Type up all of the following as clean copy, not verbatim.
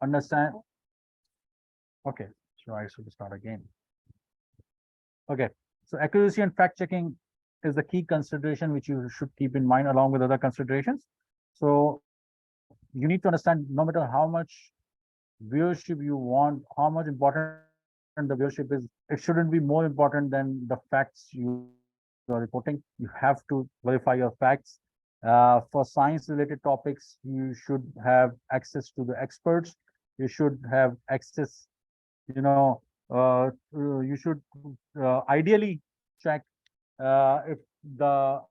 understand. Okay, so I should start again. Okay, so accuracy and fact checking is the key consideration which you should keep in mind along with other considerations. So you need to understand no matter how much viewership you want, how much important the viewership is, it shouldn't be more important than the facts you are reporting. You have to verify your facts. For science related topics, you should have access to the experts. You should have access, you know, you should ideally check if the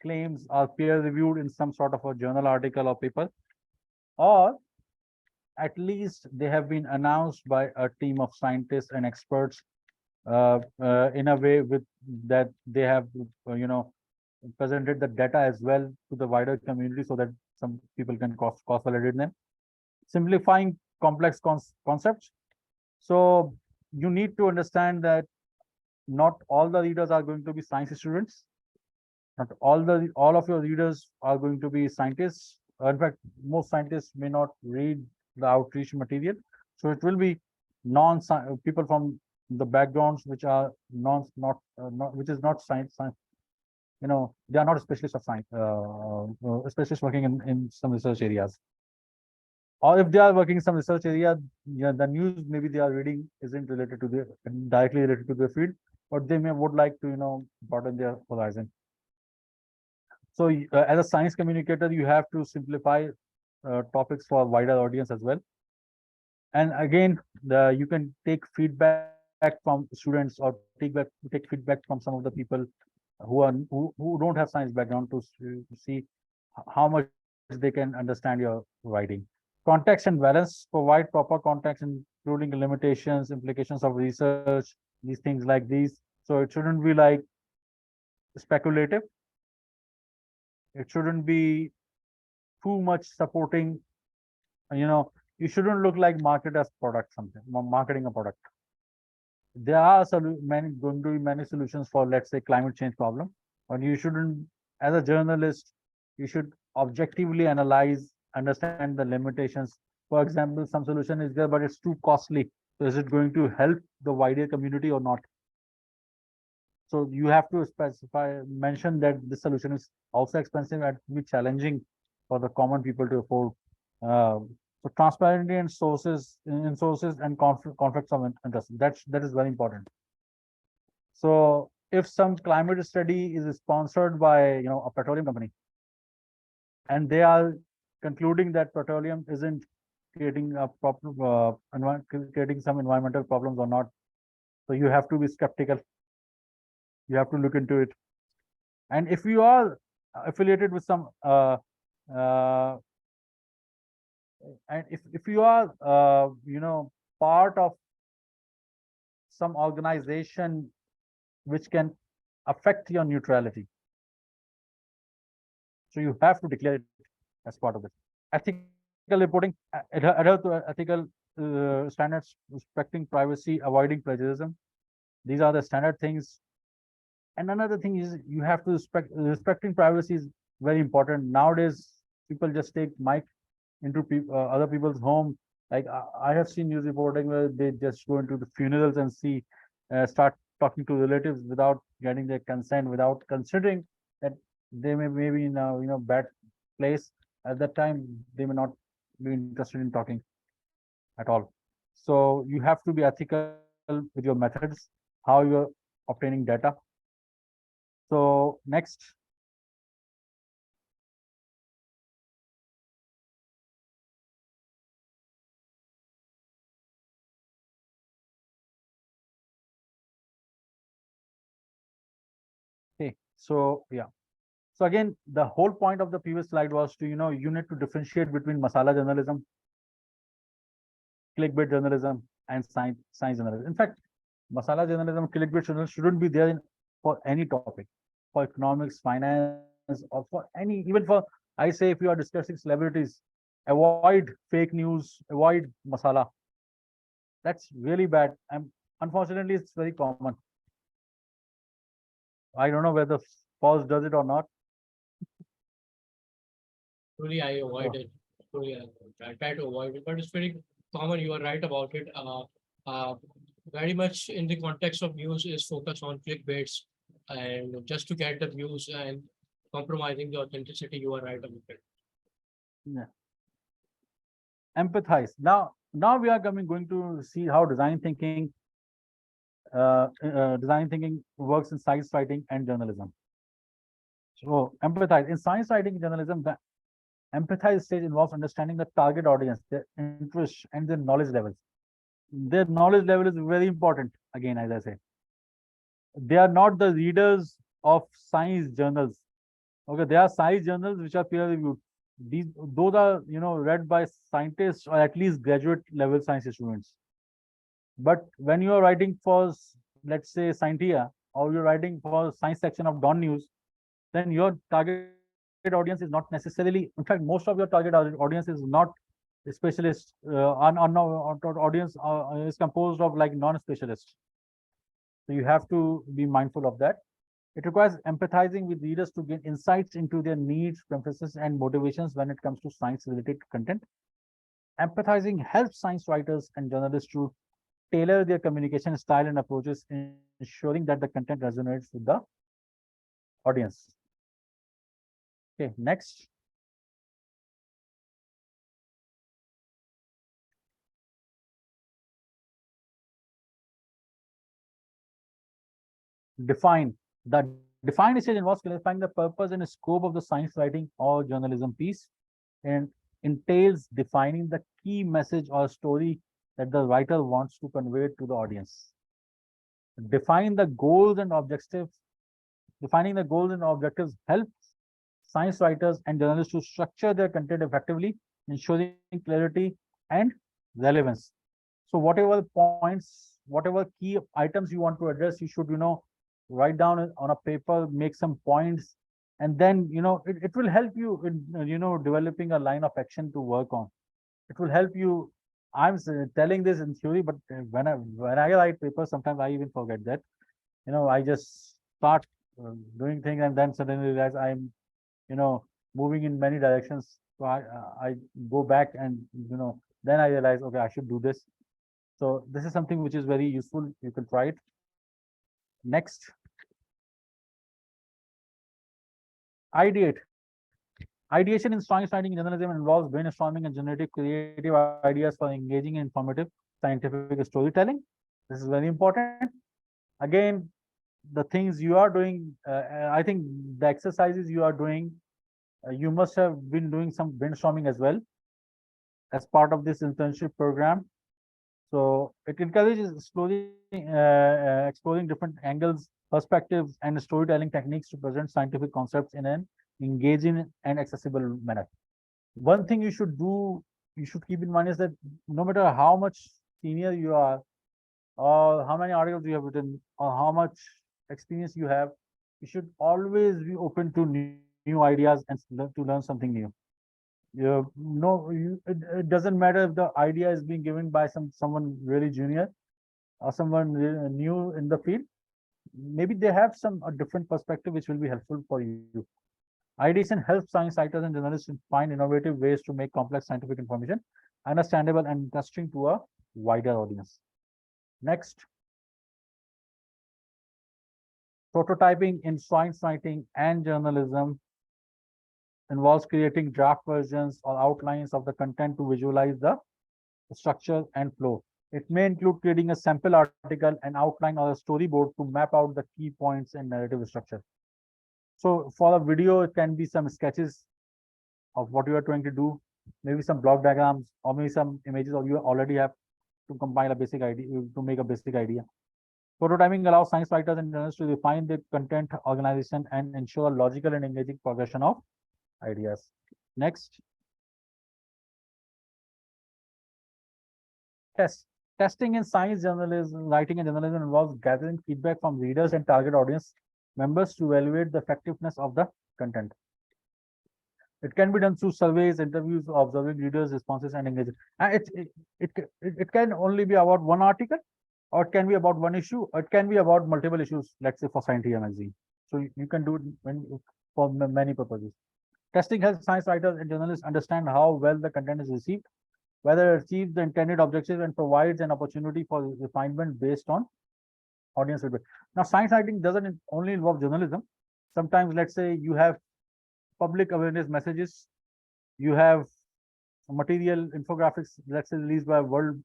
claims are peer reviewed in some sort of a journal article or paper, or at least they have been announced by a team of scientists and experts in a way with that they have presented the data as well to the wider community so that some people can cross validate them, simplifying complex concepts. So you need to understand that not all the readers are going to be science students. Not all of your readers are going to be scientists. In fact, most scientists may not read the outreach material. So it will be non people from the backgrounds which are not which is not science. They are not specialists of science, specialists working in some research areas. Or if they are working in some research area, yeah, the news maybe they are reading isn't related to their directly related to their field, but they may would like to broaden their horizon. So as a science communicator, you have to simplify topics for a wider audience as well. And again, you can take feedback from students or take feedback from some of the people who don't have science background to see how much they can understand your writing. Context and balance, provide proper context, including limitations, implications of research, these things like these. So it shouldn't be like speculative. It shouldn't be too much supporting. You shouldn't look like market as product something, marketing a product. There are going to be many solutions for, let's say, climate change problem, but you shouldn't, as a journalist, you should objectively analyze, understand the limitations. For example, some solution is there, but it's too costly. So is it going to help the wider community or not? So you have to mention that this solution is also expensive and be challenging for the common people to afford. So transparency and sources and conflicts of interest. That is very important. So if some climate study is sponsored by a petroleum company, and they are concluding that petroleum isn't creating a problem, creating some environmental problems or not, so you have to be skeptical. You have to look into it. And if you are affiliated with some uh, and if you are part of some organization which can affect your neutrality, so you have to declare it as part of it. Ethical reporting, adhere to ethical standards, respecting privacy, avoiding plagiarism. These are the standard things. And another thing is you have to respecting privacy is very important nowadays. People just take mic into other people's home. Like I have seen news reporting where they just go into the funerals and start talking to relatives without getting their consent, without considering that they may be in a bad place at that time. They may not be interested in talking at all. So you have to be ethical with your methods, how you're obtaining data. So next. Okay, so yeah. So again, the whole point of the previous slide was to, you need to differentiate between masala journalism, clickbait journalism, and science journalism. In fact, masala journalism, clickbait journalism shouldn't be there for any topic, for economics, finance, or for any, even for, I say, if you are discussing celebrities, avoid fake news, avoid masala. That's really bad. And unfortunately, it's very common. I don't know whether Pause does it or not. Truly, I avoid So, it. So yeah, I try to avoid it, but it's very common. You are right about it. Uh, Very much in the context of news is focused on clickbaits and just to get the views and compromising the authenticity. You are right about it. Yeah. Empathize. Now we are going to see how design thinking works in science writing and journalism. So empathize in science writing and journalism. The empathize stage involves understanding the target audience, their interests, and their knowledge levels. Their knowledge level is very important. Again, as I say, they are not the readers of science journals. Okay, there are science journals which are peer reviewed. Those are read by scientists or at least graduate level science students. But when you are writing for, let's say, Scientia, or you're writing for science section of Dawn News, then your target audience is not necessarily, in fact, most of your target audience is not a specialist. Audience is composed of like non-specialists. So you have to be mindful of that. It requires empathizing with readers to gain insights into their needs, preferences, and motivations when it comes to science-related content. Empathizing helps science writers and journalists to tailor their communication style and approaches, ensuring that the content resonates with the audience. Okay, next. Define. The define stage involves clarifying the purpose and scope of the science writing or journalism piece, and entails defining the key message or story that the writer wants to convey to the audience. Define the goals and objectives. Defining the goals and objectives helps science writers and journalists to structure their content effectively, ensuring clarity and relevance. So whatever points, whatever key items you want to address, you should, write down on a paper, make some points, and then, it will help you in, developing a line of action to work on. It will help you. Telling this in theory, but when I write papers, sometimes I even forget that. I just start doing things and then suddenly realize I'm, moving in many directions. So I go back and, then I realize, okay, I should do this. So this is something which is very useful. You can try it. Next, ideate. Ideation in science writing journalism involves brainstorming and generating creative ideas for engaging in informative scientific storytelling. This is very important. Again, the things you are doing, I think the exercises you are doing, you must have been doing some brainstorming as well as part of this internship program. So it encourages exploring different angles, perspectives, and storytelling techniques to present scientific concepts in an engaging and accessible manner. One thing you should keep in mind is that no matter how much senior you are, or how many articles you have written, or how much experience you have, you should always be open to new ideas and to learn something new. It doesn't matter if the idea is being given by someone really junior or someone new in the field. Maybe they have a different perspective which will be helpful for you. Ideation helps science writers and journalists to find innovative ways to make complex scientific information understandable and interesting to a wider audience. Next, prototyping in science writing and journalism involves creating draft versions or outlines of the content to visualize the structure and flow. It may include creating a sample article, an outline, or a storyboard to map out the key points and narrative structure. So for a video, it can be some sketches of what you are trying to do, maybe some block diagrams, or maybe some images, or you already have to compile a basic idea, to make a basic idea. Prototyping allows science writers and journalists to refine the content organization and ensure a logical and engaging progression of ideas. Next, test. Testing in science journalism, writing and journalism involves gathering feedback from readers and target audience members to evaluate the effectiveness of the content. It can be done through surveys, interviews, observing readers' responses, and engagement. And it can only be about one article, or it can be about one issue, or it can be about multiple issues, let's say for Scientia magazine. So you can do it for many purposes. Testing helps science writers and journalists understand how well the content is received, whether it achieves the intended objectives, and provides an opportunity for refinement based on audience feedback. Now, science writing doesn't only involve journalism. Sometimes, let's say you have public awareness messages, you have material infographics, let's say released by World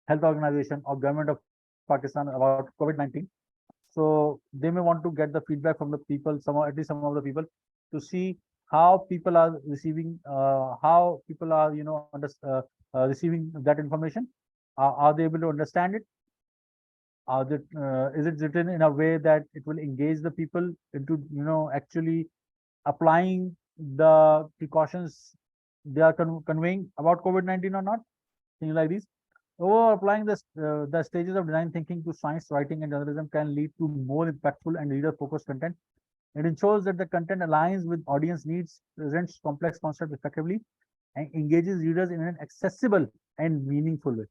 Health Organization or government of Pakistan about COVID-19. So they may want to get the feedback from the people, at least some of the people, to see how people are receiving, how people are, receiving that information. Are they able to understand it? Is it written in a way that it will engage the people into, actually applying the precautions they are conveying about COVID-19 or not? Things like these. Overall, applying the stages of design thinking to science writing and journalism can lead to more impactful and reader-focused content. It ensures that the content aligns with audience needs, presents complex concepts effectively, and engages readers in an accessible and meaningful way.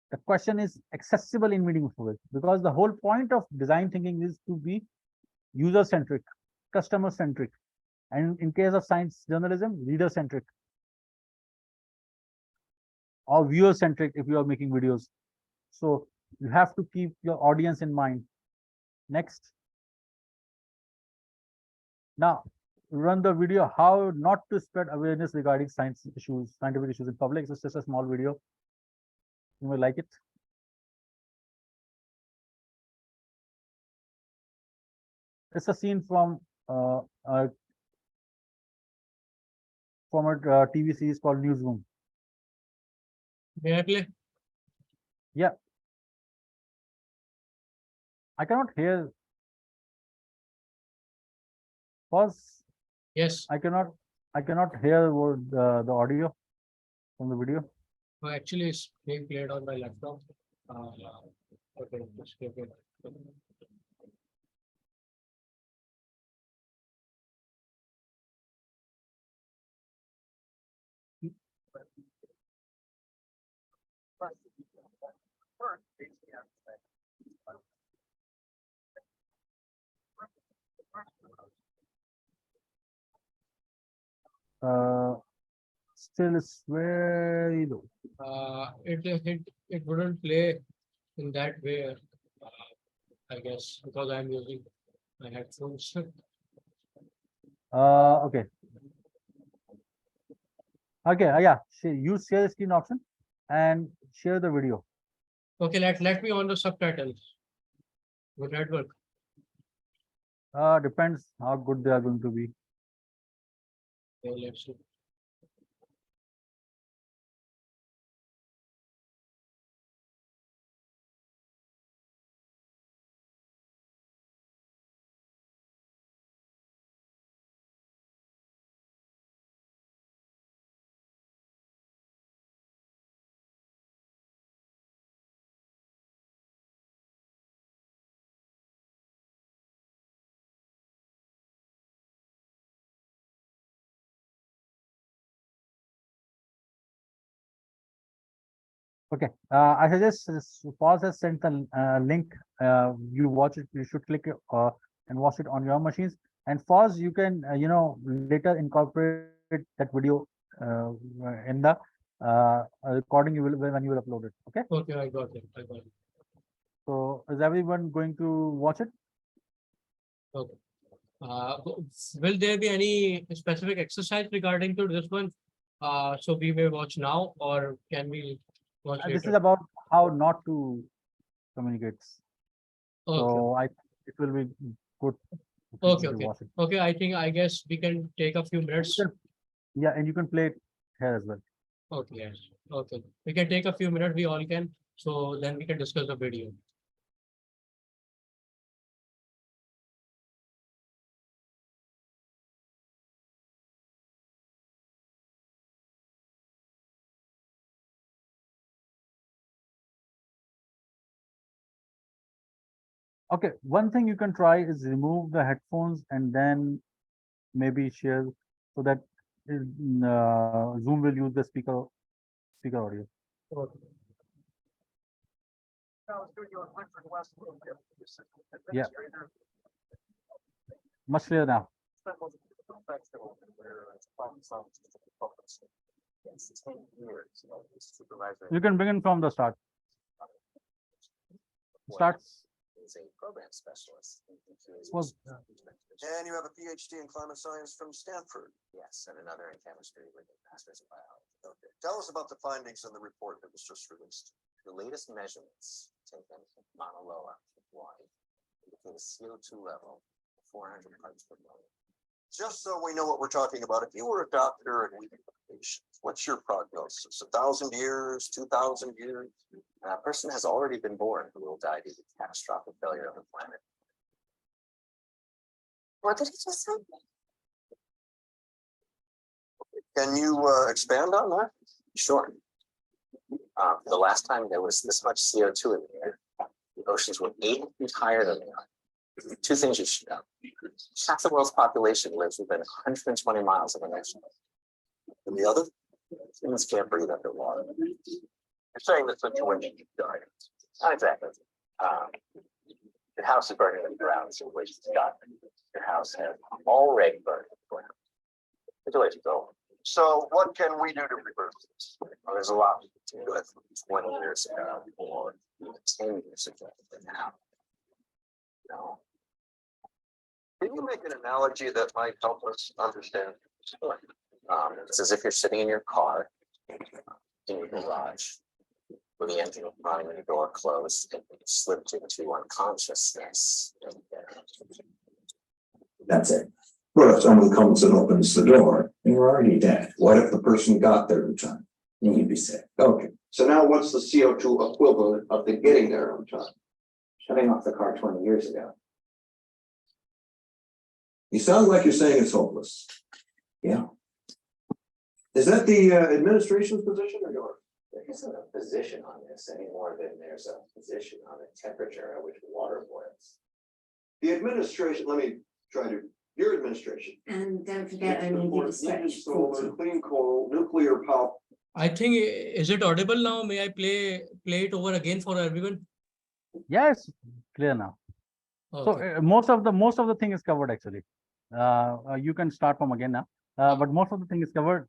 The question is accessible in meaningful way, because the whole point of design thinking is to be user-centric, customer-centric, and in case of science journalism, reader-centric or viewer-centric if you are making videos. So you have to keep your audience in mind. Next. Now, run the video how not to spread awareness regarding science issues, scientific issues in public. It's just a small video. You may like it. It's a scene from a TV series called Newsroom. May I play? Yeah. I cannot hear. Pause. Yes. I cannot hear the audio from the video. Oh, actually, it's being played on my laptop. Okay, just give it. Still it's very low. It wouldn't play in that way, I guess, because I'm using my headphones. Okay. Okay, yeah. Use share screen option and share the video. Okay, let me on the subtitles. Would that work? Depends how good they are going to be. Okay, let's see. Okay. I suggest Pause has sent the link. You watch it. You should click and watch it on your machines. And Pause, you can later incorporate that video in the recording you will when you will upload it. Okay. Okay, I got it. I got it. So is everyone going to watch it? Okay. Will there be any specific exercise regarding to this one? So we may watch now, or can we watch This is later? about how not to communicate. Okay. So it will be good. if Okay, you okay. watch it. Okay, I guess we can take a few And minutes. you can- yeah, and you can play it here as well. Okay, yes. Okay. We can take a few minutes, we all can. So then we can discuss the video. Okay, one thing you can try is remove the headphones and then maybe share so that Zoom will use the speaker audio. Okay. Yeah. Much clearer now. You can begin from the start. Starts. Is a program specialist. Was- And you have a PhD in climate science from Stanford. Yes, and another in chemistry with a master's in biology. Okay. Tell us about the findings in the report that was just released. The latest measurements taken from Mauna Loa, Hawaii, indicate a CO2 level of 400 parts per million. Just so we know what we're talking about, if you were a doctor and we were a patient, what's your prognosis? 1,000 years, 2,000 years? A person has already been born who will die due to catastrophic failure of the planet. What did he just say? Can you expand on that? Sure. The last time there was this much CO2 in the air, the oceans were 8 feet higher than they are. Two things you should know. Half the world's population lives within 120 miles of an ocean. And the other? Humans can't breathe underwater. You're saying the situation is dying. Not exactly. Your house is burning to the ground, so which it's got. Your house has already burned to the ground. Situation's over. So what can we do to reverse this? Well, there's a lot we can do with 20 years ago or even 10 years ago than now. No. Can you make an analogy that might help us understand? It's as if you're sitting in your car in your garage with the engine running and the door closed and you slipped into unconsciousness. That's it. What if someone comes and opens the door and you're already dead? What if the person got there in time? And you'd be sick. Okay, So now what's the CO2 equivalent of the getting there on time? Shutting off the car 20 years ago. you sound like you're saying it's hopeless. Yeah. Is that the administration's position or yours? There isn't a position on this any more than there's a position on the temperature at which water boils. The administration, let me try to, your administration. And don't forget, I need you to Support stretch solar, 40. clean coal, nuclear power. I think, is it audible now? May I play it over again for everyone? Yes, clear now. So Okay. most of the thing is covered actually. You can start from again now. But most of the thing is covered.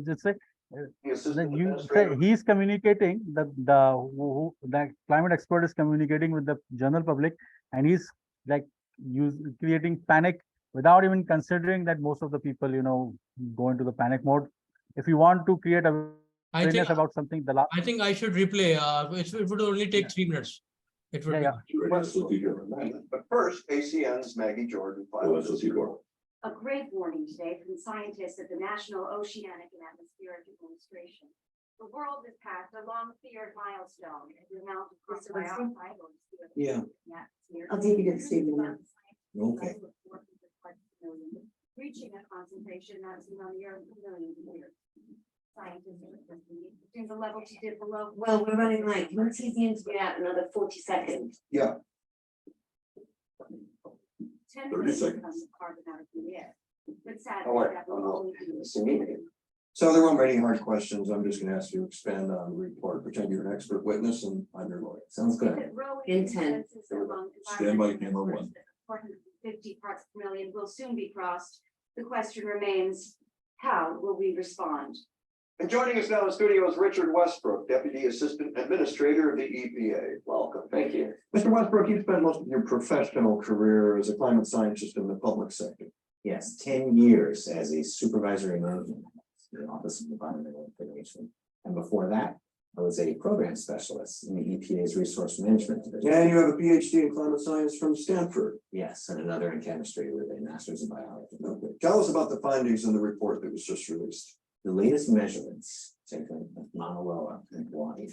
Just say The assistant that you administrator. say he's communicating the climate expert is communicating with the general public, and he's like creating panic without even considering that most of the people go into the panic mode. If you want to create I awareness think, about something, the last I think I should replay. It would only take 3 minutes. It would yeah, be. yeah. But first, ACN's Maggie Jordan filed this report. A great warning today from scientists at the National Oceanic and Atmospheric Administration. The world has passed a long-feared milestone. The amount of carbon dioxide or CO2 Yeah. in the atmosphere I'll take you to the studio now. Okay. Reaching a concentration not seen on the earth in millions of years. Scientists are predicting the level to dip below. Well, we're running late. Can we tease the interview out another 40 seconds? Yeah. 10 30 million seconds. tons of carbon out of the air. But Oh, sadly, wait. that will only do It's immediate. So there won't be any hard questions. I'm just gonna ask you to expand on the report, pretend you're an expert witness and I'm your lawyer. Sounds good. Intent. Stand by camera one. 450 parts per million will soon be crossed. The question remains, how will we respond? And joining us now in the studio is Richard Westbrook, Deputy Assistant Administrator of the EPA. Welcome. Thank you. Mr. Westbrook, you spent most of your professional career as a climate scientist in the public sector. Yes, 10 years as a supervisory management in the Office of Environmental Information. And before that, I was a program specialist in the EPA's Resource Management Division. And you have a PhD in climate science from Stanford. Yes, and another in chemistry with a master's in biology. Okay. Tell us about the findings in the report that was just released. The latest measurements taken at Mauna Loa in Hawaii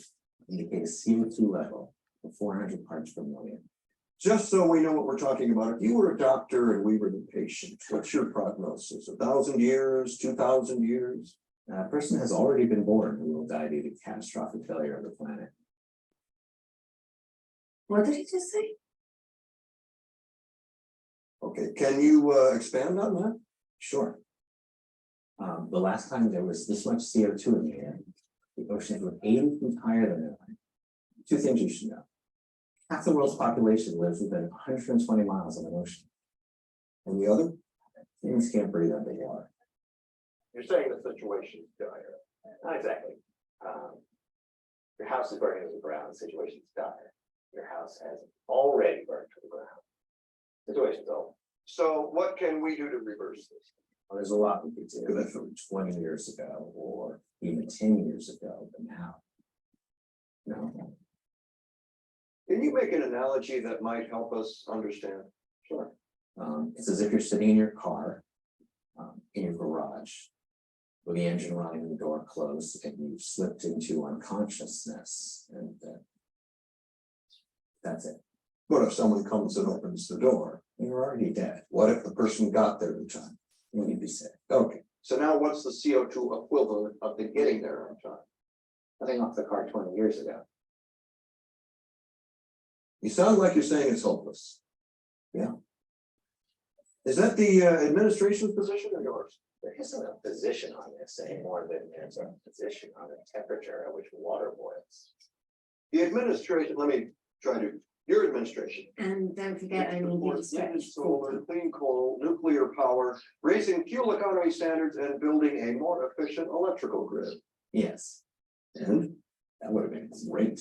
indicate a CO2 level of 400 parts per million. Just so we know what we're talking about, if you were a doctor and we were the patient, what's your prognosis? 1,000 years, 2,000 years? A person has already been born who will die due to catastrophic failure of the planet. What did he just say? Okay, can you expand on that? Sure. The last time there was this much CO2 in the air, the oceans were 80 feet higher than the land. Two things you should know. Half the world's population lives within 120 miles of an ocean. And the other? Things can't breathe underwater. You're saying the situation is dire. Not exactly. Your house is burning to the ground, the situation's dire. Your house has already burned to the ground. Situation's over. So what can we do to reverse this? Well, there's a lot we could do from 20 years ago or even 10 years ago, but now. No. Can you make an analogy that might help us understand? Sure. It's as if you're sitting in your car, in your garage, with the engine running and the door closed, and you've slipped into unconsciousness, and that's it. What if someone comes and opens the door? You're already dead. What if the person got there in time? You'd be sick. Okay, So now what's the CO2 equivalent of the getting there on time? Nothing off the car 20 years ago. you sound like you're saying it's hopeless. Yeah. Is that the administration's position or yours? There isn't a position on this any more than there's a position on the temperature at which water boils. The administration, let me try to, your administration. And don't forget, I need you to Wind, stretch. solar, clean coal, nuclear power, raising fuel economy standards and building a more efficient electrical grid. Yes, And that would have been great.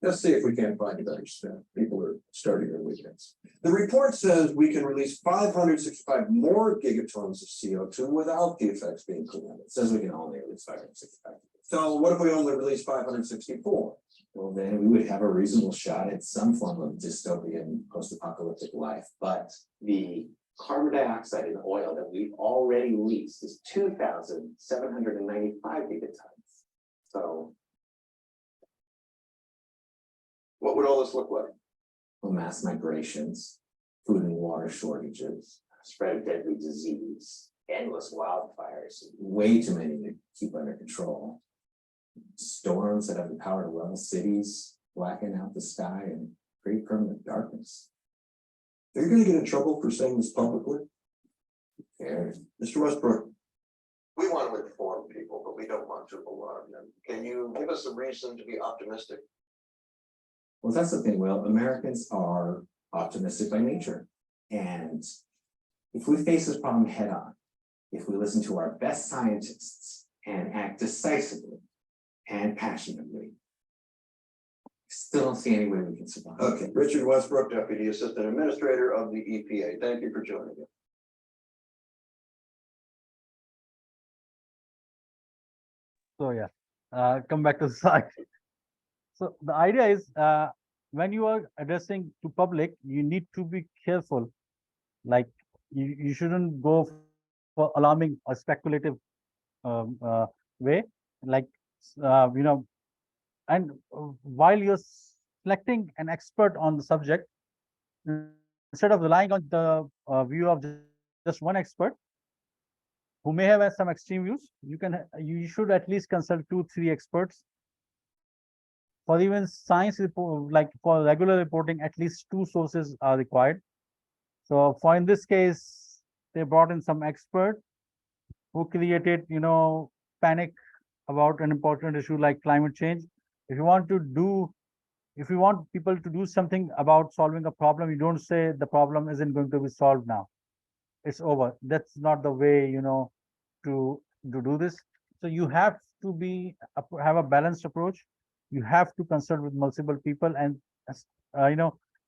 let's see if we can't find a better spin. People are starting their weekends. The report says we can release 565 more gigatons of CO2 without the effects being collected. It says we can only release 565. So what if we only release 564? Well, then we would have a reasonable shot at some form of dystopian post-apocalyptic life, but the carbon dioxide in oil that we've already released is 2,795 gigatons. So, What would all this look like? well, mass migrations, food and water shortages, spread of deadly disease, endless wildfires, way too many to keep under control. Storms that have the power to level cities, blacken out the sky, and create permanent darkness. Are you gonna get in trouble for saying this publicly? There, Mr. Westbrook, We want to inform people, but we don't want to alarm them. Can you give us a reason to be optimistic? well, that's the thing. Well, Americans are optimistic by nature. And if we face this problem head on, if we listen to our best scientists and act decisively and passionately, still don't see any way we can survive. okay, Richard Westbrook, Deputy Assistant Administrator of the EPA. Thank you for joining us. So yeah, come back to the slide. So the idea is, when you are addressing to public, you need to be careful. Like you shouldn't go for alarming or speculative way. Like and while you're selecting an expert on the subject, instead of relying on the view of just one expert who may have some extreme views, you should at least consult 2-3 experts. For even science report, like for regular reporting, at least 2 sources are required. So for in this case, they brought in some expert who created, panic about an important issue like climate change. If you want people to do something about solving a problem, you don't say the problem isn't going to be solved now. It's over. That's not the way, to do this. So you have to have a balanced approach. You have to consult with multiple people and,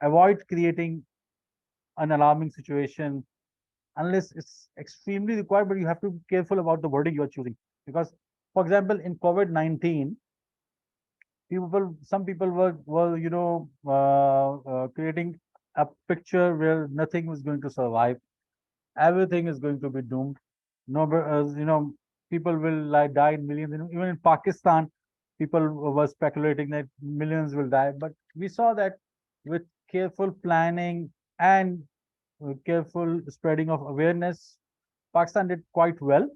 avoid creating an alarming situation unless it's extremely required, but you have to be careful about the wording you are choosing. Because, for example, in COVID-19, some people were creating a picture where nothing was going to survive. Everything is going to be doomed. No, people will die in millions. Even in Pakistan, people were speculating that millions will die. But we saw that with careful planning and careful spreading of awareness, Pakistan did quite well.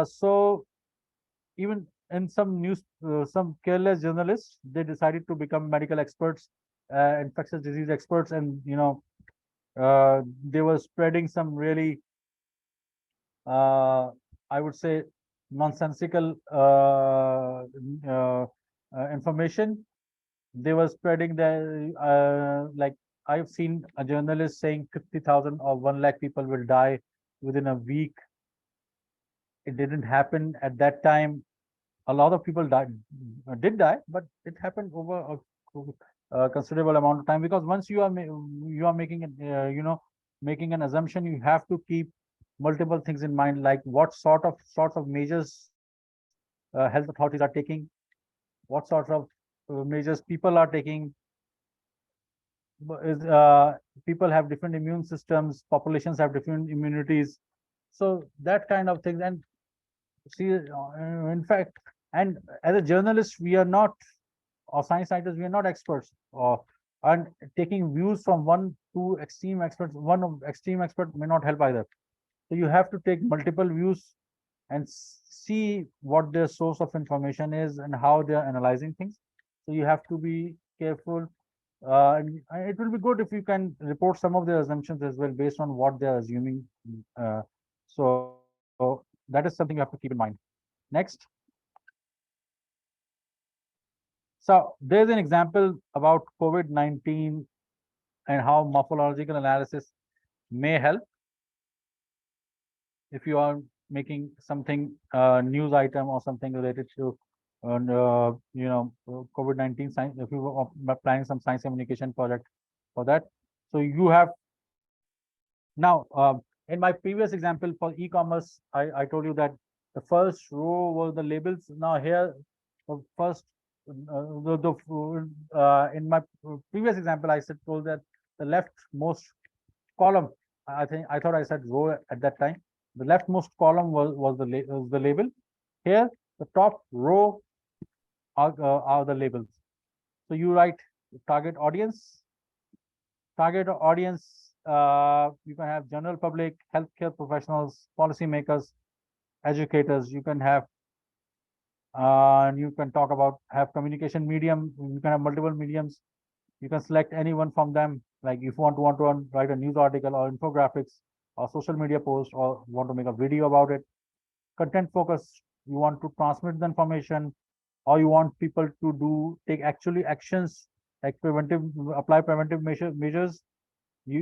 So even in some careless journalists, they decided to become medical experts, infectious disease experts, and they were spreading some really, I would say, nonsensical information. They were spreading the like I've seen a journalist saying 50,000 or 1 lakh people will die within a week. It didn't happen at that time. A lot of people did die, but it happened over a considerable amount of time, because once you are making it, making an assumption, you have to keep multiple things in mind, like what sorts of measures health authorities are taking, what sorts of measures people are taking. People have different immune systems, populations have different immunities, so that kind of things. And see, in fact, and as a journalist, we are not, or science scientists, we are not experts, or and taking views from one, two extreme experts, one of extreme expert may not help either. So you have to take multiple views and see what their source of information is and how they are analyzing things. So you have to be careful. And it will be good if you can report some of their assumptions as well based on what they are assuming. So that is something you have to keep in mind. Next. So there's an example about COVID-19 and how morphological analysis may help. If you are making something, news item or something related to, COVID-19 science, if you are planning some science communication project for that. So you have now, in my previous example for e-commerce, I told you that the first row was the labels. Now here, the first, in my previous example, I told that the leftmost column, I thought I said row at that time. The leftmost column was the label. Here, the top row are the labels. So you write target audience. Target audience, you can have general public, healthcare professionals, policymakers, educators. You can have, and you can talk about have communication medium. You can have multiple mediums. You can select any one from them. Like if you want to write a news article or infographics or social media post, or want to make a video about it. Content focus, you want to transmit the information, or you want people to take actually actions like apply preventive measures.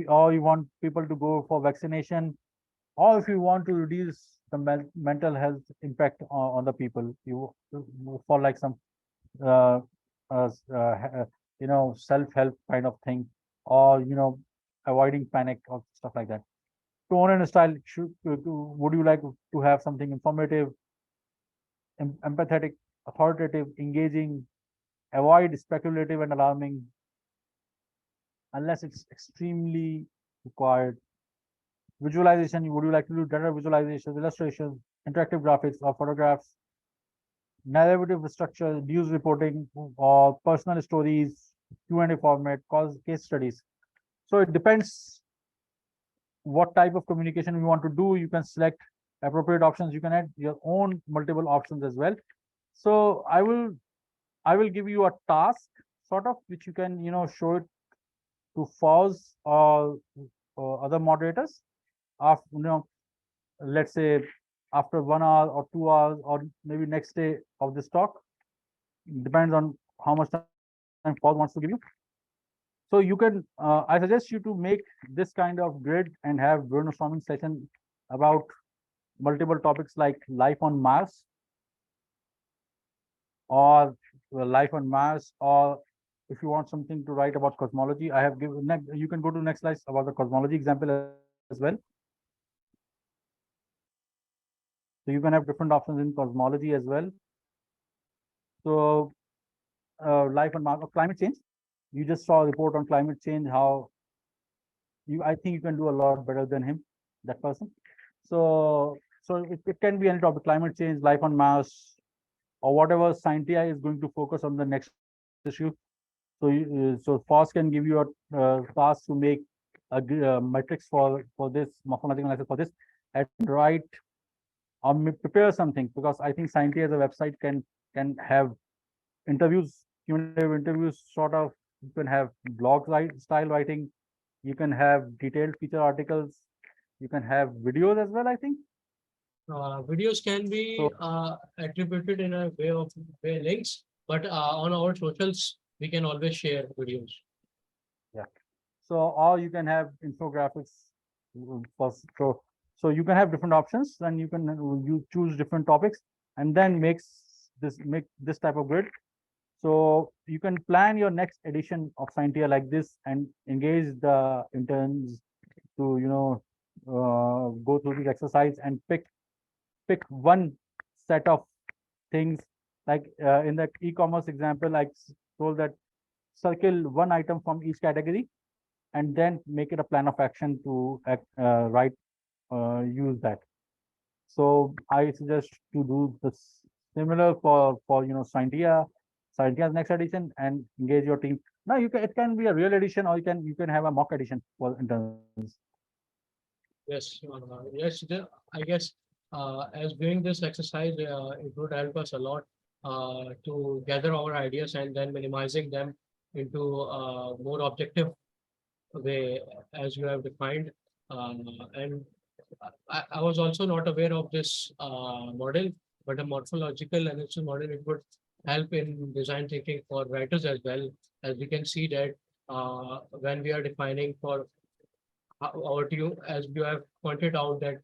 Or you want people to go for vaccination, or if you want to reduce the mental health impact on the people, you for like some uh, self-help kind of thing, or avoiding panic or stuff like that. Tone and style, would you like to have something informative, empathetic, authoritative, engaging, avoid speculative and alarming unless it's extremely required. Visualization, would you like to do data visualization, illustrations, interactive graphics, or photographs? Narrative structure, news reporting, or personal stories, Q&A format, case studies. So it depends what type of communication you want to do. You can select appropriate options. You can add your own multiple options as well. So I will give you a task sort of, which you can show it to FOS or other moderators. After let's say after 1 hour or 2 hours, or maybe next day of this talk, depends on how much time FOS wants to give you. So you can, I suggest you to make this kind of grid and have brainstorming session about multiple topics like life on Mars, or life on Mars, or if you want something to write about cosmology, I have given, you can go to next slide about the cosmology example as well. So you can have different options in cosmology as well. So life on Mars, or climate change. You just saw a report on climate change, how I think you can do a lot better than him, that person. So it can be any topic, climate change, life on Mars, or whatever Scientia is going to focus on the next issue. So FOS can give you a task to make a matrix for this, morphological analysis for this, and write or prepare something, because I think Scientia as a website can have interviews, Q&A interviews sort of. You can have blog style writing. You can have detailed feature articles. You can have videos as well, I think. Videos can be attributed in a way of links, but on our socials, we can always share videos. Yeah. So, or you can have infographics. So you can have different options, and you can you choose different topics, and then make this type of grid. So you can plan your next edition of Scientia like this and engage the interns to go through this exercise and pick one set of things. Like in the e-commerce example, I told that circle one item from each category and then make it a plan of action to use that. So I suggest to do this similar for Scientia's next edition, and engage your team. Now it can be a real edition, or you can have a mock edition for interns. Yes, yes, I guess as doing this exercise, it would help us a lot to gather our ideas and then minimizing them into more objective way as you have defined. And I was also not aware of this model, but a morphological analysis model, it would help in design thinking for writers as well. As we can see that when we are defining for our team, as you have pointed out, that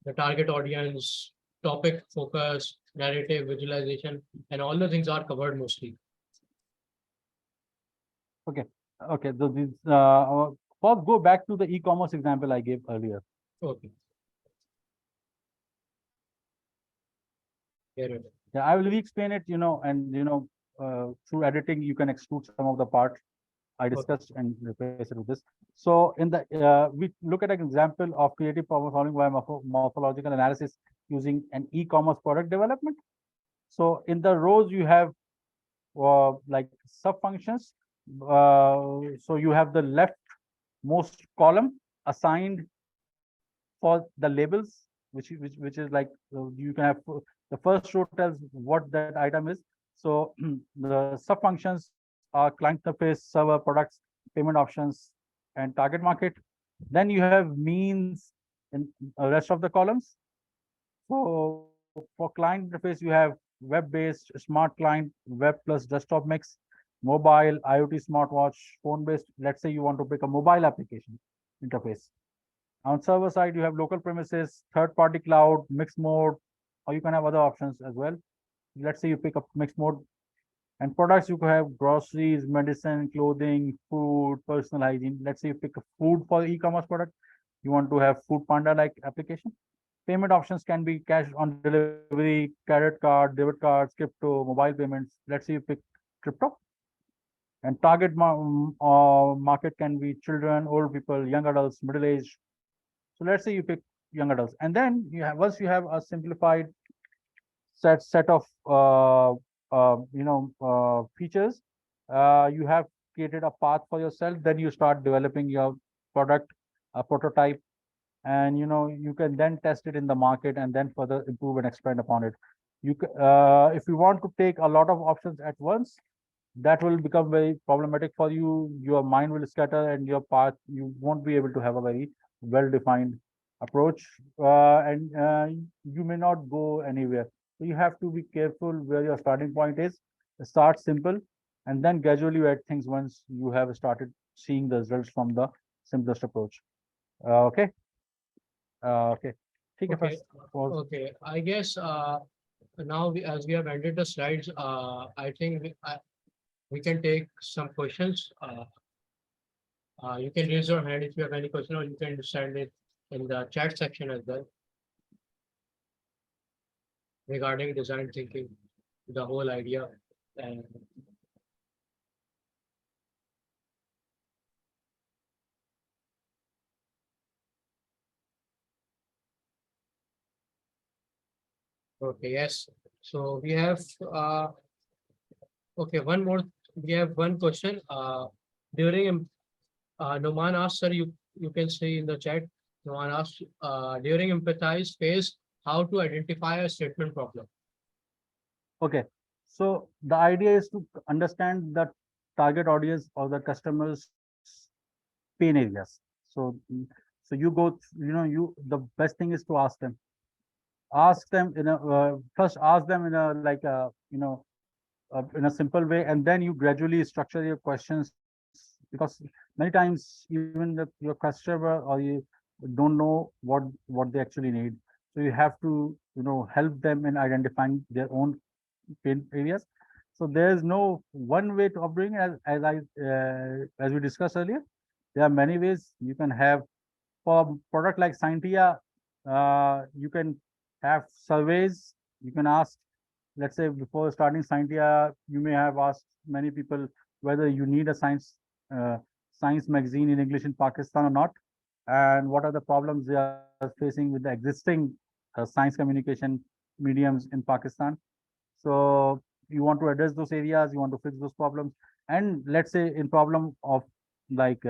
the target audience, topic focus, narrative, visualization, and all the things are covered mostly. Okay, so this first go back to the e-commerce example I gave earlier. Okay. Here it is. Yeah, I will re-explain it, and through editing you can exclude some of the parts I discussed and replace it with this. So in the we look at an example of creative problem solving by morphological analysis using an e-commerce product development. So in the rows you have like sub functions. So you have the leftmost column assigned for the labels, which is like you can have the first row tells what that item is. So the sub functions are client interface, server, products, payment options, and target market. Then you have means in the rest of the columns. So for client interface, you have web-based, smart client, web plus desktop mix, mobile, IoT smartwatch, phone-based. Let's say you want to pick a mobile application interface. On server side, you have local premises, third-party cloud, mixed mode, or you can have other options as well. Let's say you pick up mixed mode. And products, you can have groceries, medicine, clothing, food, personal hygiene. Let's say you pick a food for the e-commerce product. You want to have Food Panda-like application. Payment options can be cash on delivery, credit card, debit cards, crypto, mobile payments. Let's say you pick crypto. And target market can be children, old people, young adults, middle age. So let's say you pick young adults, and then once you have a simplified set of features, you have created a path for yourself. Then you start developing your product, a prototype, and you can then test it in the market and then further improve and expand upon it. If you want to take a lot of options at once, that will become very problematic for you. Your mind will scatter, and your path, you won't be able to have a very well-defined approach, and you may not go anywhere. So you have to be careful where your starting point is. Start simple, and then gradually you add things once you have started seeing the results from the simplest approach. Okay. Okay. Take Okay. first. Okay. I guess now as we have ended the slides, I think we can take some questions. You can raise your hand if you have any question, or you can send it in the chat section as well regarding design thinking, the whole idea. And okay, yes. So we have okay, one more. We have one question. During Noman asked, sir, you can say in the chat. Noman asked, during empathize phase, how to identify a statement problem. Okay. So the idea is to understand the target audience or the customer's pain areas. So you go, the best thing is to ask them. Ask them first ask them in a like a in a simple way, and then you gradually structure your questions because many times even your customer or you don't know what they actually need. So you have to, help them in identifying their own pain areas. So there is no one way to upbring, as we discussed earlier. There are many ways you can have. For product like Scientia, you can have surveys. You can ask, let's say before starting Scientia, you may have asked many people whether you need a science magazine in English in Pakistan or not, and what are the problems they are facing with the existing science communication mediums in Pakistan. So you want to address those areas, you want to fix those problems. And let's say in problem of like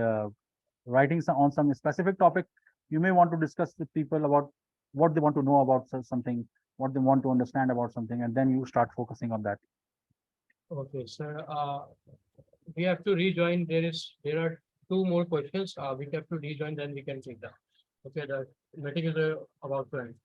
writing on some specific topic, you may want to discuss with people about what they want to know about something, what they want to understand about something, and then you start focusing on that. Okay, sir. We have to rejoin. There are two more questions. We have to rejoin, then we can take that. Okay, the meeting is about to end.